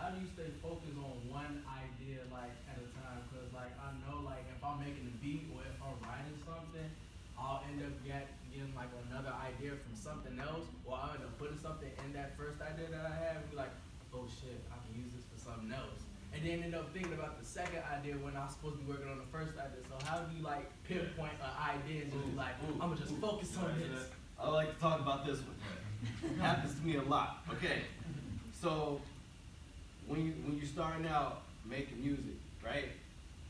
how do you stay focused on one idea like at a time? Cause like I know like if I'm making a beat or if I'm writing something, I'll end up getting like another idea from something else, or I'll end up putting something in that first idea that I have and be like, oh shit, I can use this for something else. And then end up thinking about the second idea when I'm supposed to be working on the first idea. So how do you like pinpoint an idea and just be like, I'm gonna just focus on this? I like to talk about this one. It happens to me a lot. Okay, so when you starting out making music, right?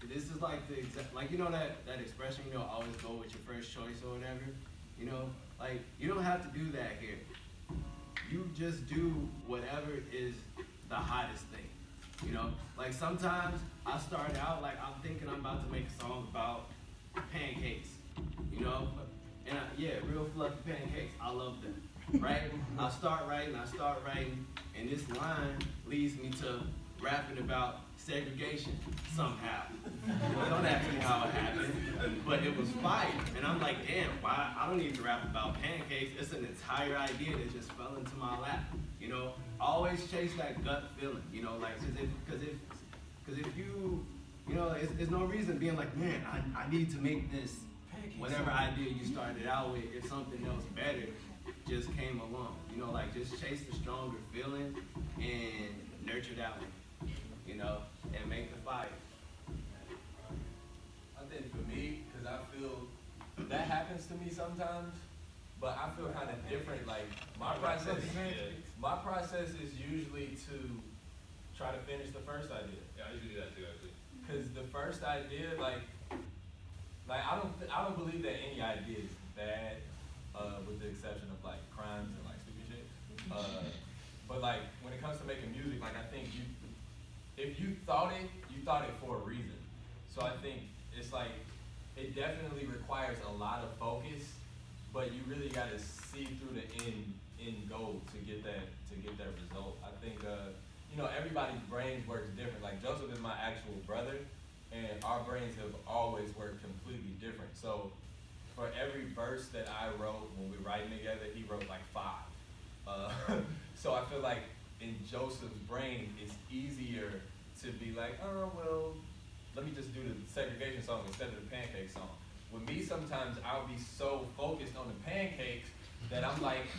This is like the exact, like you know that expression, you know, always go with your first choice or whatever. You know, like you don't have to do that here. You just do whatever is the hottest thing. You know, like sometimes I start out like I'm thinking I'm about to make a song about pancakes. You know, and yeah, real fluffy pancakes. I love them. Right? I start writing, and this line leads me to rapping about segregation somehow. Don't ask me how it happened, but it was fire. And I'm like, damn, why? I don't need to rap about pancakes. It's an entire idea that just fell into my lap. You know, always chase that gut feeling. You know, like because if you know, there's no reason being like, man, I need to make this. Whatever idea you started out with, if something else better just came along, you know, like just chase the stronger feeling and nurture that one, you know, and make the fire. I think for me, because I feel that happens to me sometimes, but I feel kind of different. Like my process is usually to try to finish the first idea. Yeah, I usually do that too, actually. Because the first idea, like I don't believe that any idea is bad, with the exception of like crimes and like stupid shit. But like when it comes to making music, like I think if you thought it for a reason. So I think it's like it definitely requires a lot of focus, but you really got to see through the end goal to get that result. I think you know, everybody's brains works different. Like Joseph is my actual brother, and our brains have always worked completely different. So for every verse that I wrote when we were writing together, he wrote like 5. So I feel like in Joseph's brain, it's easier to be like, oh, well, let me just do the segregation song instead of the pancake song. With me, sometimes I'll be so focused on the pancakes that I'm like,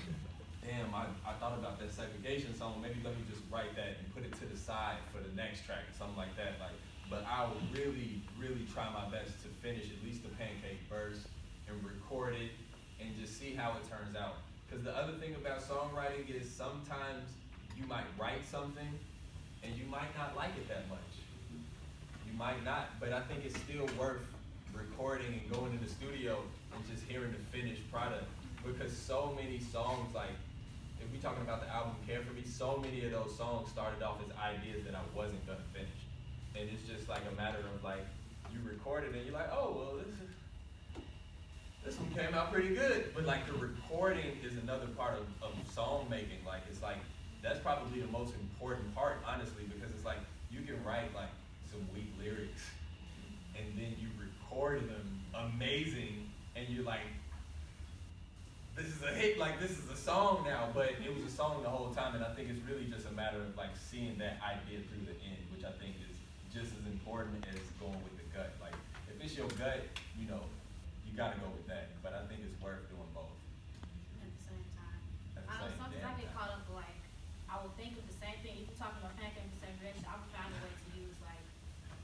damn, I thought about that segregation song. Maybe let me just write that and put it to the side for the next track or something like that. Like, but I will really, really try my best to finish at least the pancake verse and record it and just see how it turns out. Because the other thing about songwriting is sometimes you might write something and you might not like it that much. You might not, but I think it's still worth recording and going to the studio and just hearing the finished product. Because so many songs, like, if we're talking about the album Care For Me, so many of those songs started off as ideas that I wasn't gonna finish. And it's just like a matter of like, you record it and you're like, oh, well, this one came out pretty good. But like the recording is another part of song making. Like, it's like, that's probably the most important part, honestly, because it's like, you can write like some weak lyrics and then you record them amazing and you're like, this is a hit, like this is a song now, but it was a song the whole time, and I think it's really just a matter of like seeing that idea through the end, which I think is just as important as going with the gut. Like, if it's your gut, you know, you gotta go with that, but I think it's worth doing both. At the same time. At the I know same sometimes damn I get time. caught up like, I will think of the same thing. If you're talking about pancake and segregation, I would find a way to use like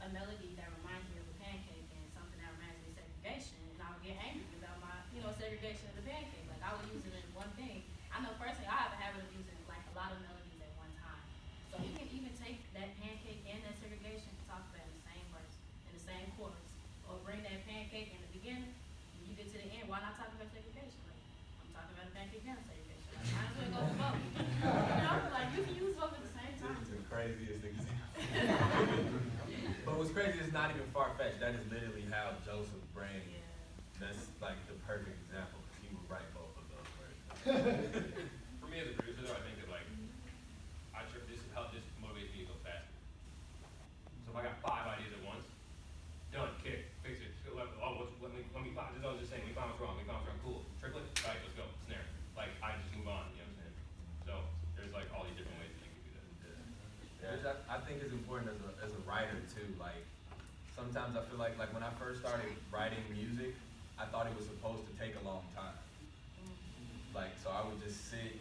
a melody that reminds me of a pancake and something that reminds me of segregation, and I would get angry about my, you know, segregation of the pancake. Like I would use it in one thing. I know personally I have a habit of using like a lot of melodies at one time. So you can even take that pancake and that segregation and talk about it in the same verse, in the same chorus, or bring that pancake in the beginning, and you get to the end. Why not talk about segregation? Like, I'm talking about a pancake and segregation. Like, might as well go for both. You know, like you can use both at the same time. This is the craziest example. But what's crazy is not even far-fetched. That is literally how Joseph's brain, that's like the perfect example, because he would write both of those words. For me as a producer, though, I think that like this motivates me to go faster. So if I got 5 ideas at once, done, kick, fix it. Let me find. This I was just saying, we found what's wrong. Cool. Triplet, right? Let's go. Snare. Like I just move on. You know what I'm saying? So there's like all these different ways that you can do that. Which I think is important as a writer too. Like sometimes I feel like when I first started writing music, I thought it was supposed to take a long time. Like so I would just sit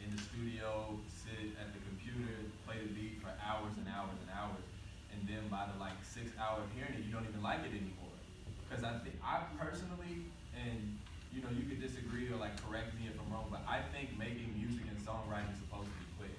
in the studio, sit at the computer, play the beat for hours and hours and hours, and then by the like 6th hour of hearing it, you don't even like it anymore. Because I personally, and you know, you could disagree or like correct me if I'm wrong, but I think making music and songwriting is supposed to be quick.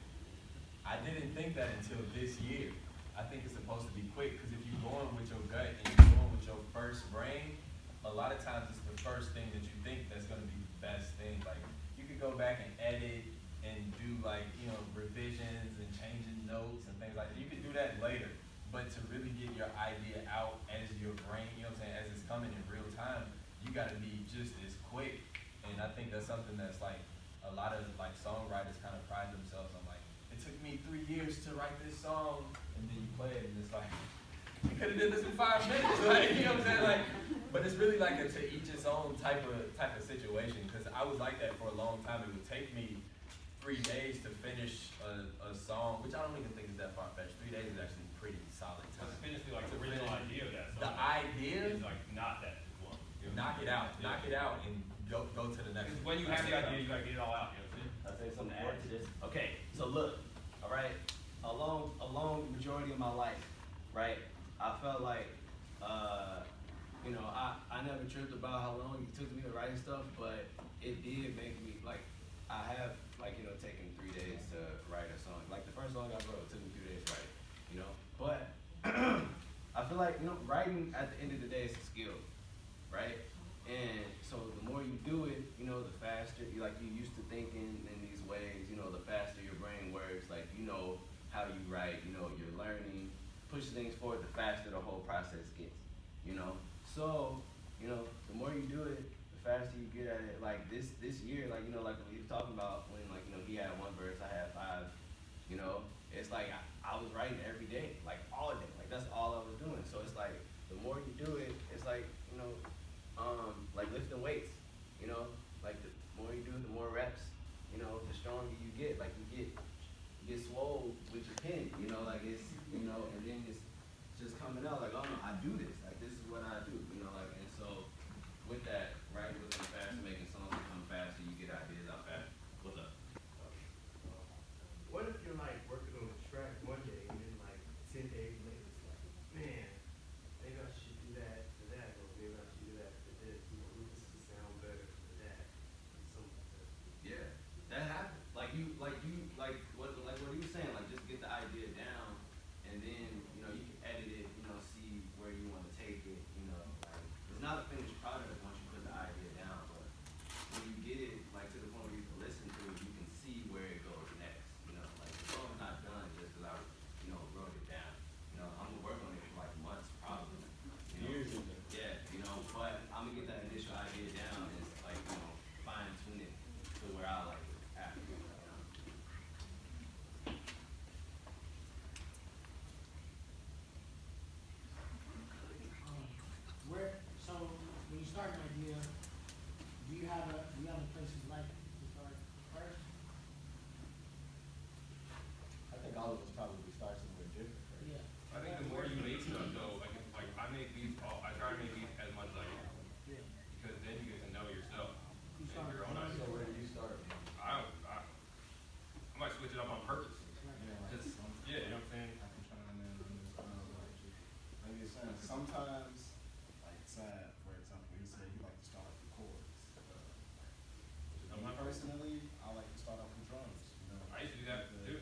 I didn't think that until this year. I think it's supposed to be quick because if you're going with your gut and you're going with your first brain, a lot of times it's the first thing that you think that's going to be the best thing. Like you could go back and edit and do like, you know, revisions and changing notes and things like that. You could do that later, but to really get your idea out as your brain, you know what I'm saying, as it's coming in real time, you got to be just as quick. And I think that's something that's like a lot of like songwriters kind of pride themselves on. Like it took me 3 years to write this song, and then you play it and it's like you could have did this in 5 minutes. Like, you know what I'm saying? Like, but it's really like a to each its own type of situation. Because I was like that for a long time. It would take me 3 days to finish a song, which I don't even think is that far fetched. 3 days is actually pretty solid time. To finish like the original idea of that song. The idea is like not that long. knock it out, and go to the next. Because when you have the idea, you gotta get it all out. You know what I'm saying? I'll say something to add to this. Okay, so look, all right, along the majority of my life, right, I felt like, you know, I never tripped about how long it took me to write stuff, but it did make me, like, I have, like, you know, taken 3 days to write a song. Like, the first song I wrote, it took me 2 days to write, you know, but I feel like, you know, writing at the end of the day is a skill, right? And so the more you do it, you know, the faster, you used to thinking in these ways, you know, the faster your brain works, like, you know how you write, you know, you're learning, push things forward, the faster the whole process gets, you know? So, you know, the more you do it, the faster you get at it. Like this year, like, you know, like we were talking about when, like, you know, he had 1 verse, I had 5, you know, it's like I was writing every day, like all day, like that's all I was doing. So it's like, the more you do it, it's like, you know, like lifting weights, you know, like the more you do it, the more reps, you know, the stronger you get. Like you get swole with your pen, you know, like it's, you know, and then it's just coming out like, oh no, I do this, like this is what I do, you know, like, and so with that, right, with the faster making songs become faster, you get ideas out faster. What's up? What if you're like working on a track one day and then like 10 days later it's like, man, maybe I should do that for that, or maybe I should do that for this, you know, this would sound better for that, or something like that. Yeah, that happens. Like what he was saying, like just get the idea down, and then, you know, you can edit it, you know, see where you want to take it, you know, like, it's not a finished product once you put the idea down, but when you get it, like, to the point where you can listen to it, you can see where it goes next, you know, like, the song's not done just because I, you know, wrote it down, you know, I'm gonna work on it for like months, probably, you know, Years even. yeah, you know, but I'm gonna get that initial idea down, and it's like, you know, fine tune it to where I like it after, you know. So when you start an idea, do you have a place you like to start first? I think all of us probably start somewhere different. Right? Yeah. I think the more you make stuff though, like I make beats I try to make beats as much as I can. Yeah. Because then you get to know yourself. You And start your own first. So ideas. where do you start? I might switch it up on purpose. Just yeah, you know what I'm saying? I can chime in on this. Like you're saying, sometimes, like Sad, for example, he said he like to start off with chords. Me personally, I like to start off with drums. You know, I used to do that too.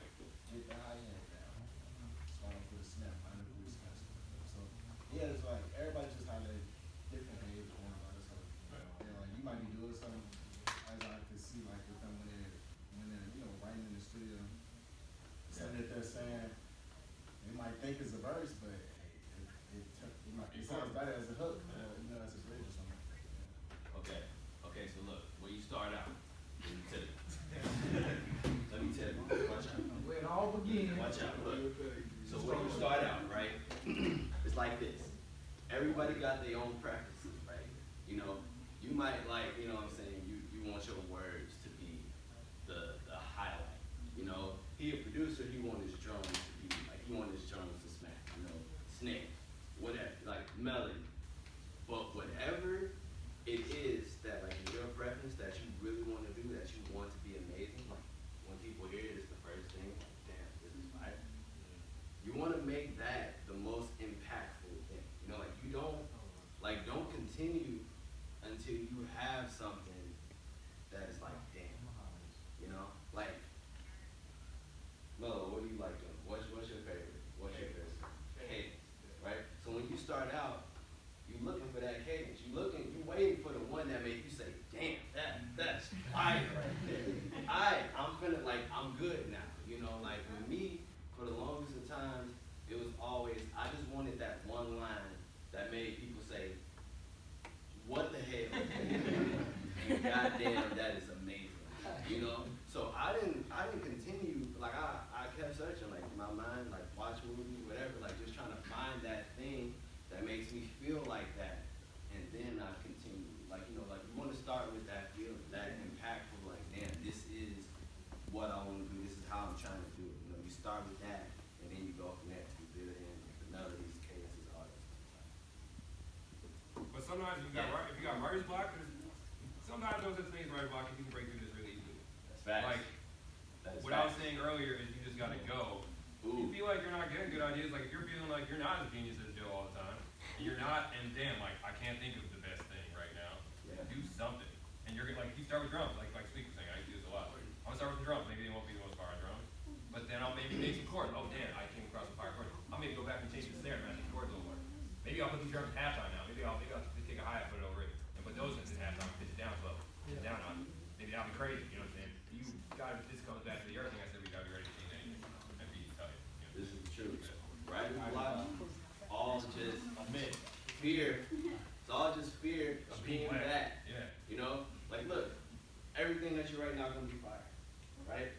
Get the high end down. Start off with a snap, find a good snap. So yeah, it's like everybody just have a different age and all that stuff. You know, like you might be doing something, as I can see, like with them when they're you know writing in the studio. Something that they're saying, they might think it's a verse, but hey, it sounds better as a hook, you know, as a bridge or something. Yeah. Okay, so look, where you start out, let me tell you. Let me tell you, watch out. Where it all begins. Watch out, look. So where you start out, right, it's like this. Everybody got their own preferences, right? You know, you might like, you know what I'm saying, you want your words to be the highlight, you know? He a producer, he want his drums to be like start out, you looking for that cadence. You waiting for the one that make you say, damn, that's fire right there. I'm finna, like, I'm good now. You know, like with me, for the longest of times, it was always, I just wanted that one line that made people say, what the hell? And goddamn, that is amazing. You know? So I didn't continue, like I kept searching, like in my mind, like watch movies, whatever, like just trying to find that thing that makes me feel like that. And then I continue, like, you know, like you want to start with that feeling, that impactful, like, damn, this is what I want to do, this is how I'm trying to do it. You know, you start with that, and then you go from there. You build in the melodies, cadences, all that stuff. But sometimes if you got writer's block, sometimes those things writer's block, you can break through this really easily. That's facts. Like, what I was saying earlier is you just gotta go. Ooh. You feel like you're not getting good ideas, like if you're feeling like you're not as genius as Joe all the time, and you're not, and damn, like I can't think of the best thing right now. Yeah. Do something. And you're like, you start with drums, like Speak was saying, I used to do this a lot. I'm gonna start with the drums, maybe they won't be the most fire drums. But then I'll maybe make some chords. Oh damn, I came across some fire chords. I'll maybe go back and change the snare and match the chords a little more. Maybe I'll put these drums in halftime now. Maybe I'll just take a hi-hat, put it over it, and put those in halftime, pitch it down slow. Pitch it down on. Maybe that'll be crazy, you know what I'm saying? You gotta, this comes back to the other thing I said, we gotta be ready to change anything and be tight. You know? This is the truth. Right? All just fear. It's all just fear of being that. Yeah. You know? Like, look, everything that you write not gonna be fire. Right?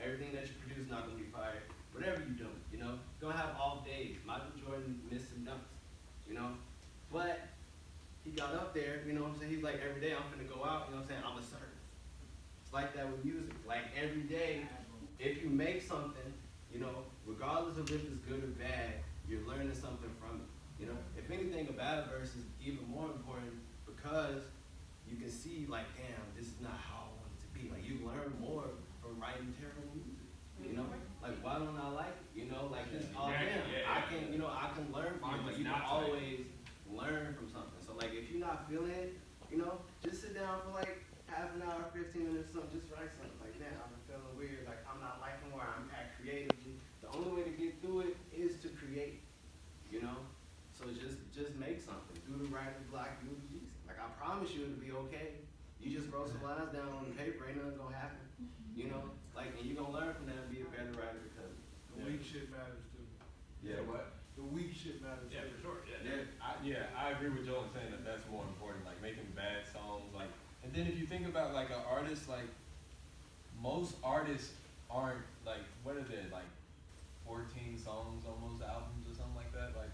Everything that you produce not gonna be fire. Whatever you do, you know? You're gonna have off days. Michael Jordan missed some dunks. You know? But he got up there, you know what I'm saying? He's like, every day I'm gonna go out, you know what I'm saying? I'm a servant. It's like that with music. Like every day, if you make something, you know, regardless of if it's good or bad, you're learning something from it. You know, if anything, a bad verse is even more important because you can see, like, damn, this is not how I want it to be. Like, you learn more from writing terrible music. You know, like, why don't I like it? You know, like this. Oh, damn, I can, you know, I can learn from it. Like, you can always learn from something. So, like, if you're not feeling it, you know, just sit down for like half an hour, 15 minutes, something. Just write something. Like, man, I'm feeling weird. Like, I'm not liking where I'm at creatively. The only way to get through it is to create. You know, so just make something. Do the writer's block. You'll be decent. Like, I promise you, it'll be okay. You just wrote some lines down on the paper. Ain't nothing gonna happen. You know, like, and you're gonna learn from that and be a better writer because The weak shit matters too. yeah. What? The weak shit matters Yeah, too. for sure. Yeah. I agree with Joel in saying that that's more important, like making bad songs, like, and then if you think about like an artist, like most artists aren't like, what are they, like 14 songs almost albums or something like that? Like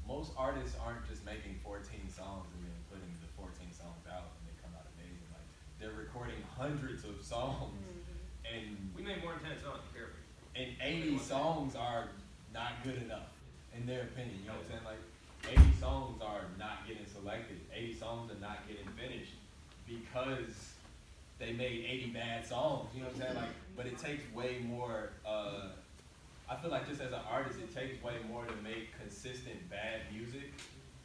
most artists aren't just making 14 songs and then putting the 14 songs out and they come out amazing. Like they're recording hundreds of songs and We made more than 10 songs, carefully. and 80 songs are not good enough, in their opinion, you know what I'm saying? Like, 80 songs are not getting selected, 80 songs are not getting finished, because they made 80 bad songs, you know what I'm saying? Like, but it takes way more, I feel like just as an artist, it takes way more to make consistent bad music,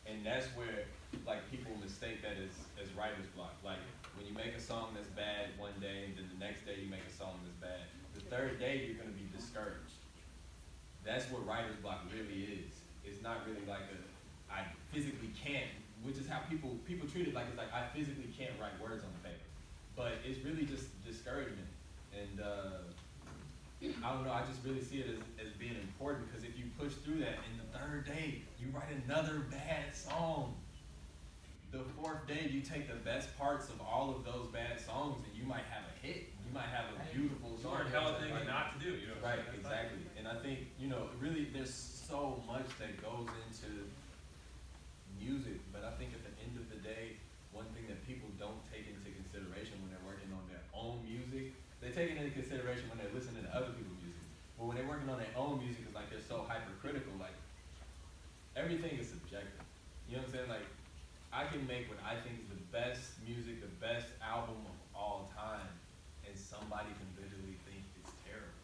and that's where, like, people mistake that as writer's block. Like, when you make a song that's bad one day, and then the next day you make a song that's bad, the third day you're gonna be discouraged. That's what writer's block really is. It's not really like I physically can't, which is how people treat it, like it's like I physically can't write words on the paper. But it's really just discouragement. And I don't know, I just really see it as being important because if you push through that and the third day you write another bad song, the fourth day you take the best parts of all of those bad songs and you might have a hit. You might have a beautiful You song. learn hella things not to do, you know. Right, exactly. And I think, you know, really there's so much that goes into music, but I think at the end of the day, one thing that people don't take into consideration when they're working on their own music, they take it into consideration when they're listening to other people's music. But when they're working on their own music, it's like they're so hypercritical, like everything is subjective. You know what I'm saying? Like, I can make what I think is the best music, the best album of all time, and somebody can literally think it's terrible.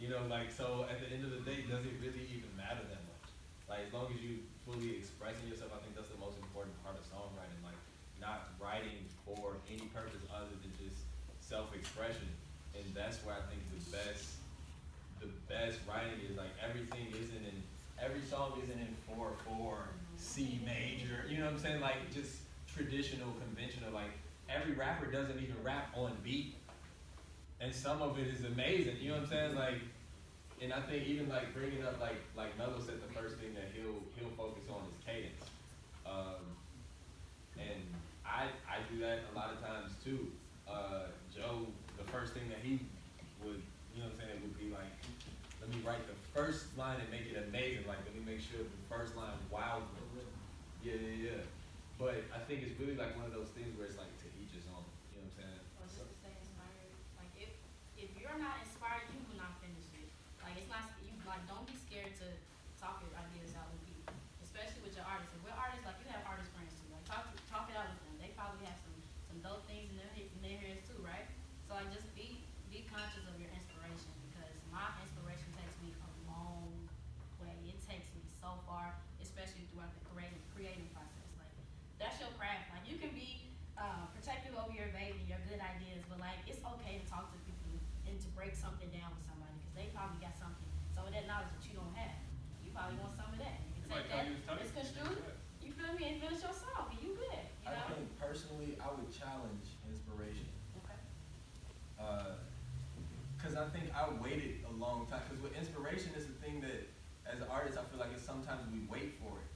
You know, like, so at the end of the day, does it really even matter that much? Like, as long as you fully expressing yourself, I think that's the most important part of songwriting. Like, not writing for any purpose other than just self-expression. And that's where I think the best writing is, like, every song isn't in 4/4 C major, you know what I'm saying? Like just traditional, conventional, like every rapper doesn't even rap on beat. And some of it is amazing, you know what I'm saying? Like, and I think even like bringing up like Melo said, the first thing that he'll focus on is cadence. And I do that a lot of times too. Joe, the first thing that he would, you know what I'm saying, would be like, let me write the first line and make it amazing. Like, let me make sure the first line wow them. Yeah. But I think it's really like one of those things where it's like to each his own. You know what I'm saying? Or just to stay inspired. Like if you're not inspired, you will not finish it. Like it's not you like don't be scared to talk your ideas out with people, especially with your artists. If we're artists, like you have artist friends too. Like talk it out with them. They probably have some dope things in their heads too, right? So like just be conscious of your inspiration because my inspiration takes me a long way. It takes me so far, especially throughout the creating process. Like that's your craft. Like you can be protective over your baby, your good ideas, but like it's okay to talk to people and to break something down with somebody because they probably got some of that knowledge that you don't have. You probably want some of that. You can take that, it's construed, you feel me, and finish your song, and you good, you know? I think personally, I would challenge inspiration. Okay. Because I think I waited a long time. Because with inspiration is the thing that, as an artist, I feel like it's sometimes we wait for it.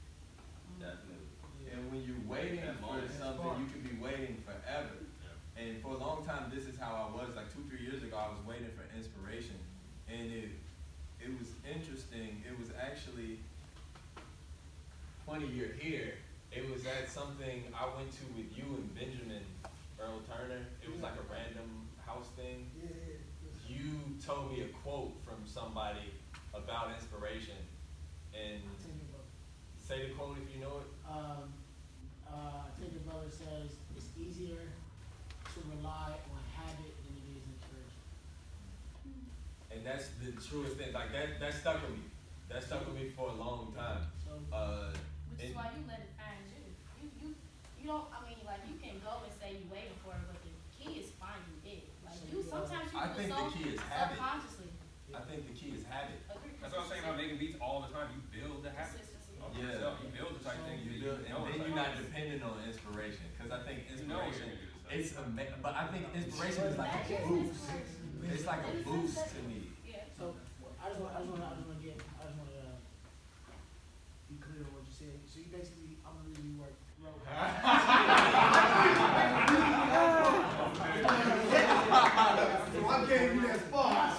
Definitely. And when you're waiting That for moment. something, you could be waiting forever. Yeah. And for a long time, this is how I was. Like 2-3 years ago, I was waiting for inspiration, and it was interesting. It was actually funny you're here. It was at something I went to with you and Benjamin Earl Turner. It was like a random house thing. You told me a quote from somebody about inspiration, and say the quote if you know it. I think the brother says it's easier to rely on habit than it is inspiration. And that's the truest thing. Like that stuck with me. That stuck with me for a long time. So Which is why you let it find you. You don't, I mean, like, you can go and say you're waiting for it, but the key is finding it. Like, sometimes you I do think it the key is habit. subconsciously. I think the key is habit. Agree. That's what I'm saying about making beats all the time. You build the habit. Consistency. of Yeah. yourself. You build the type things You that build, you know. and then it's you're like, not dependent on inspiration. Because I think You know what inspiration, you're gonna do, so. but I think inspiration is like a boost. It's like a boost to me. Yeah. So I just want to be clear on what you said. So you basically, I'm gonna read you wrote. So I gave you that spot.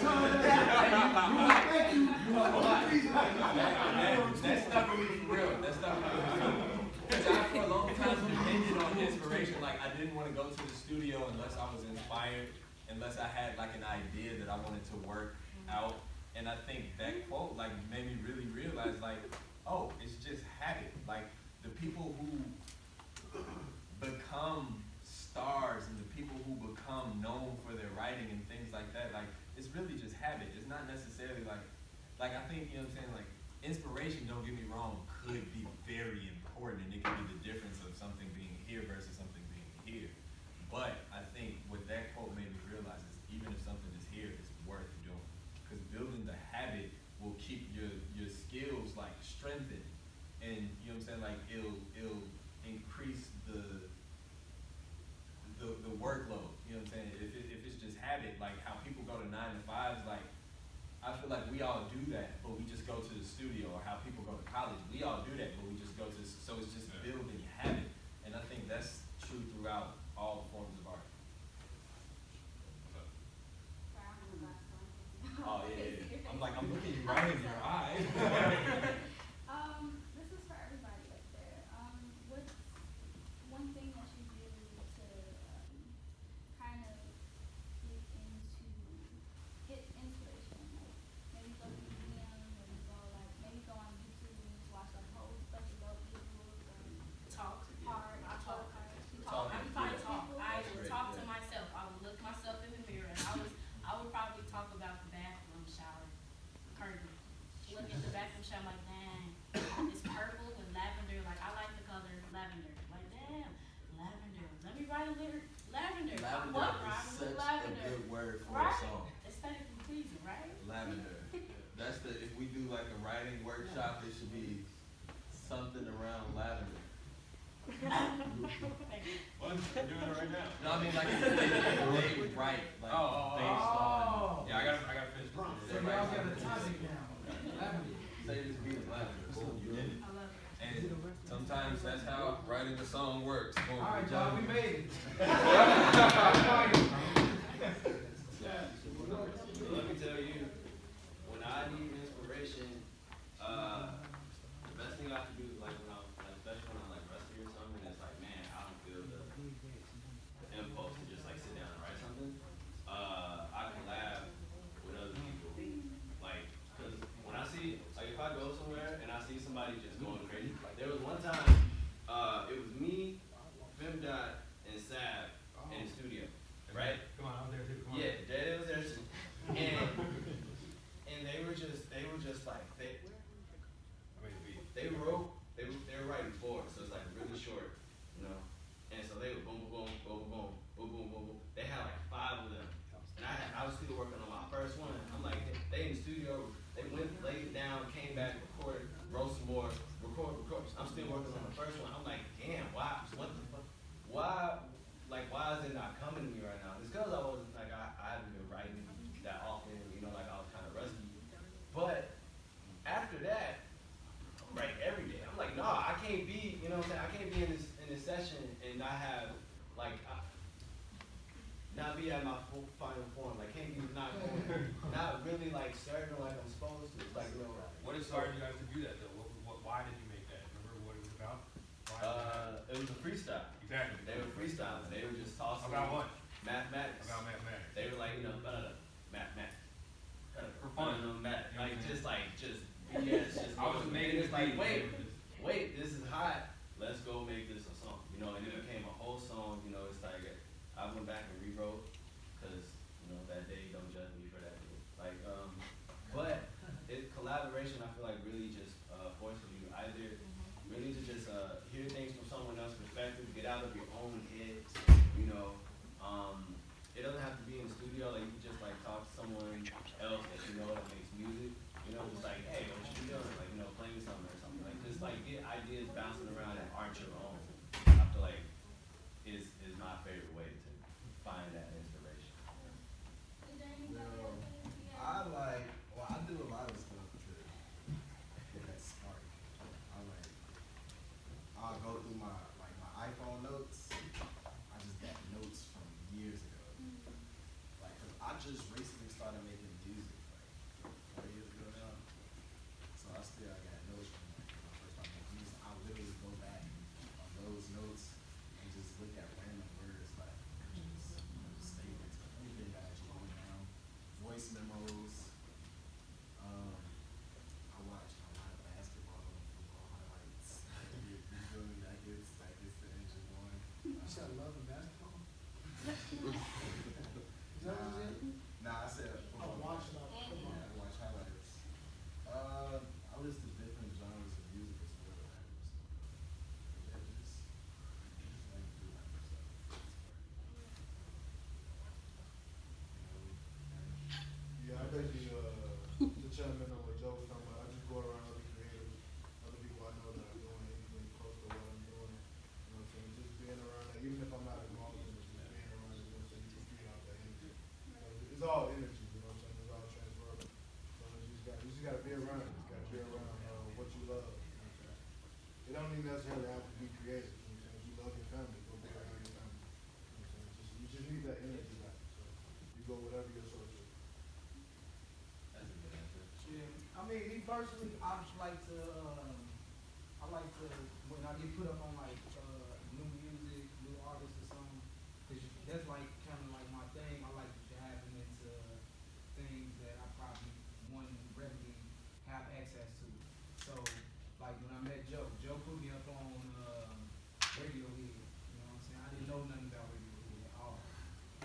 Thank you. That stuck with me for real. That stuck with me for real. Because I, for a long time, depended on inspiration. Like, I didn't want to go to the studio unless I was inspired, unless I had, like, an idea that I wanted to work out. And I think that quote, like, made me really realize, like, oh, it's just habit. Like, the people who become stars and the people who become known for their writing and things like that, like, it's really just habit. It's not necessarily like I think, you know what I'm saying, like, inspiration, don't get me wrong, could be very important, and it could be the difference of something being here versus something being here. But I think what that quote made me realize is even if something is here, it's worth doing. Because building the habit will keep your skills, like, strengthened. And, you know what I'm saying, like, it'll increase the workload, you know what I'm saying? If it's just habit, like how people go to 9 to 5s, like, I feel like we all do that, but we just go to the studio, or how people go to college, we all do that, but we just go to, so it's just building habit. And I think that's true throughout all forms of art. Oh yeah. I'm like, I'm looking you right in your eye. This is for everybody up there. What's one thing that you do to kind of get inspiration? Like maybe go to the museum, or you go like maybe go on YouTube and just watch like a whole bunch of dope videos or Talk. hard. I talk. Talking, I'm trying to yeah. talk. I would Great, talk to yeah. myself. I would look myself in the mirror, and I would probably talk about the bathroom shower curtain. Look at the bathroom shower, like, dang, it's purple with lavender. Like, I like the color lavender. Like, damn, lavender. Let me write a lyric. Lavender. What Lavender is rhymes with such a lavender? good word for a Right? song. Aesthetically pleasing, right? Lavender. That's if we do like a writing workshop, it should be something around lavender. What? You're doing it right now. No, I mean like they write like based on. Yeah, I gotta finish. So They y'all write got a something. topic now. Lavender. Say this beat is lavender. Boom, you did it. I love it. And sometimes that's how writing a song works. Boom, All right, good y'all, job. we made it. So let me tell you, when I need inspiration, the best thing I can do is like when I'm like especially when I'm like rusty or something, it's like man, I don't feel the impulse to just like sit down and write something. I collab with other people, like because when I see like if I go somewhere and I see somebody just going crazy, like there was one time, it was me, Femdot, and Sab in the studio, right? Come on, I was there too. Come on. Yeah, Daddy was there too. And they were just like I made the beat. they were writing forward, so it's like really short, you know. And so they would boom boom boom boom boom boom boom boom. They had like 5 of them, and I was still working on my first one. I'm like they in the studio, they went laid it down, came back, recorded, wrote some more, record. I'm still working on the first one. I'm like damn, why? What the fuck? Why? Like why is it not coming to me right now? It's because I was like I haven't been writing that often, you know, like I was kind of rusty. But after that, I'm writing every day. I'm like, nah, I can't be, you know what I'm saying? I can't be in this session and not have like not be at my full final form. Like can't be not really like serving like I'm supposed to. It's like you know. What inspired you guys to do that though? Why did you make that? Remember what it was about? Why It was a freestyle. exactly. They were freestyling. They were just tossing About what? mathematics. About mathematics. They were like, you know, mathematics. For fun. Math. You know what Like I'm just saying? like just BS. Just I was and making it's the like beat. wait, this is hot. Let's go make this a song. You know, and it became a whole song. You know, it's like I went back and rewrote because you know that day don't judge me for that. Like but collaboration. I feel like really just forces you either really to just hear things from someone else's perspective, get out of your own head. You know, it doesn't have to be in the studio. Like you can just like talk to someone else that you know that makes music. You know, just like hey, what you doing? Like you know, play me something or something. Like just like get ideas bouncing around that aren't your own. I feel like is my favorite way to find that inspiration. Is there anybody else that is, yeah? I do a lot of stuff to get that spark. I'll go through my iPhone notes. I just got notes from years ago. Like, 'cause I just recently started making music, like 4 years ago now. So I got notes from like when I first started making music. I literally go back on those notes and just look at random words like just statements, anything that I actually wrote down, voice memos. I watch a lot of basketball and football highlights. You feel me? That gets the engine going. You said love and basketball? Is that what you said? Nah, I said I football. watch a lot of Yeah, football. I watch highlights. I listen to different genres of music as well. Yeah, just like do like yourself. Yeah, I basically, to chime in on what Joe was talking about, I just go around other creators, other people I know that are doing anything close to what I'm doing. You know what I'm saying? Just being around that, even if I'm not involved in it, just being around it, you know what I'm saying? You can feed off that energy. You know, it's all energy, you know what I'm saying? It's all transferable. So you just gotta be around it. You gotta be around what you love. You know what I'm saying? It don't even necessarily have to be creative. You know what I'm saying? If you love your family, go be around your family. You know what I'm saying? You just need that energy back. So you go whatever your source is. That's a good answer. Yeah, I mean, me personally, I just like to, when I get put up on like, new music, new artists or something, 'cause that's like, kinda like my thing, I like diving into things that I probably wouldn't readily have access to. So, like when I met Joe put me up on, Radiohead, you know what I'm saying? I didn't know nothing about Radiohead at all,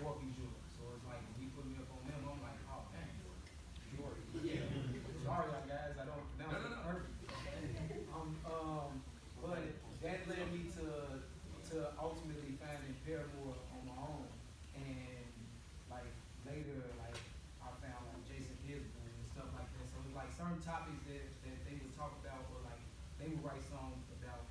or Bjork, so it's like, when he put me up on them, I'm like, oh, man, Bjork, yeah. Sorry, guys, I don't pronounce it perfect. But that led me to ultimately finding Paramore on my own, and like later, like I found like Jason Gisborne and stuff like that. So it's like certain topics that they would talk about, or like they would write songs about,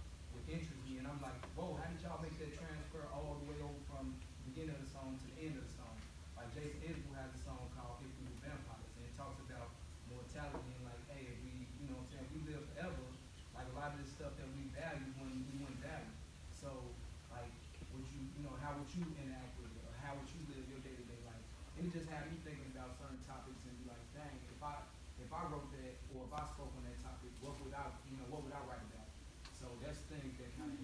interests me, and I'm like, whoa, how did y'all make that transfer all the way over from the beginning of the song to the end of the song? Like Jason Isbell has a song called If We Were Vampires, and it talks about mortality and like, hey, if we, you know what I'm saying, if we live forever, like a lot of this stuff that we value when we wouldn't value. So, like, would you, you know, how would you interact with it, or how would you live your day-to-day life? And it just had me thinking about certain topics and be like, dang, if I wrote that, or if I spoke on that topic, what would I, you know, what would I write about? So that's things that kind of